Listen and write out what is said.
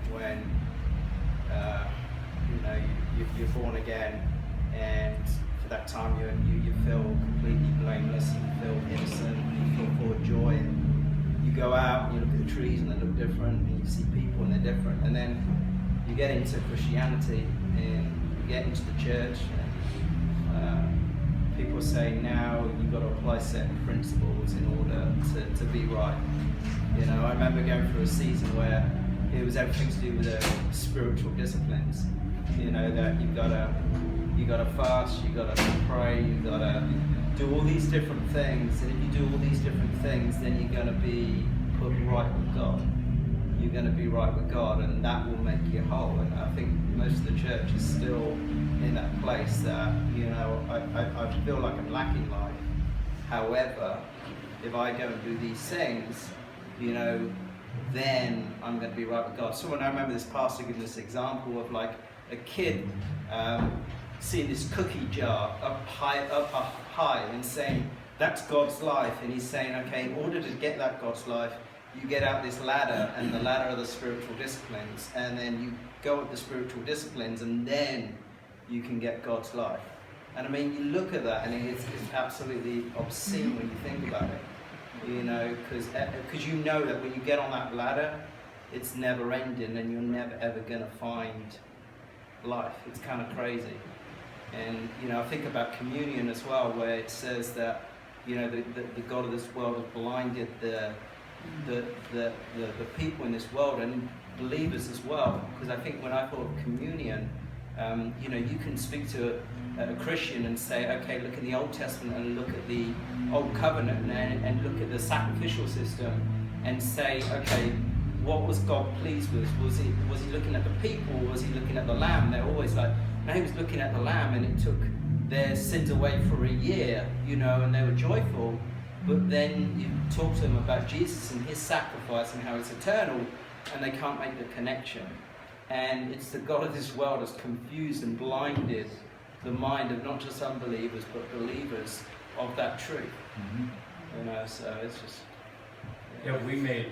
when you're born again, and for that time you feel completely blameless, you feel innocent, you feel full of joy. And you go out and you look at the trees and they look different, and you see people and they're different. And then you get into Christianity and you get into the church, and people say now you've got to apply certain principles in order to be right. I remember going through a season where it was everything to do with the spiritual disciplines. That you gotta fast, you gotta pray, you gotta do all these different things, and if you do all these different things, then you're gonna be put right with God. You're gonna be right with God, and that will make you whole. And I think most of the church is still in that place that I feel like I'm lacking life. However, if I go and do these things, then I'm going to be right with God. So when I remember this pastor giving this example of like a kid seeing this cookie jar up high and saying, that's God's life. And he's saying, okay, in order to get that God's life, you get out this ladder, and the ladder are the spiritual disciplines. And then you go up the spiritual disciplines, and then you can get God's life. And I mean, you look at that, and it's absolutely obscene when you think about it. Because you know that when you get on that ladder, it's never ending, and you're never ever going to find life. It's kind of crazy. And I think about communion as well, where it says that the God of this world has blinded the people in this world, and believers as well. Because I think when I thought of communion, you can speak to a Christian and say, okay, look at the Old Testament and look at the Old Covenant and look at the sacrificial system and say, okay, what was God pleased with? Was he looking at the people, or was he looking at the lamb? They're always like, no, he was looking at the lamb, and it took their sins away for a year, and they were joyful. But then you talk to them about Jesus and his sacrifice and how it's eternal, and they can't make the connection. And it's the God of this world has confused and blinded the mind of not just unbelievers but believers of that truth. Mm-hmm. So it's just Yeah, we made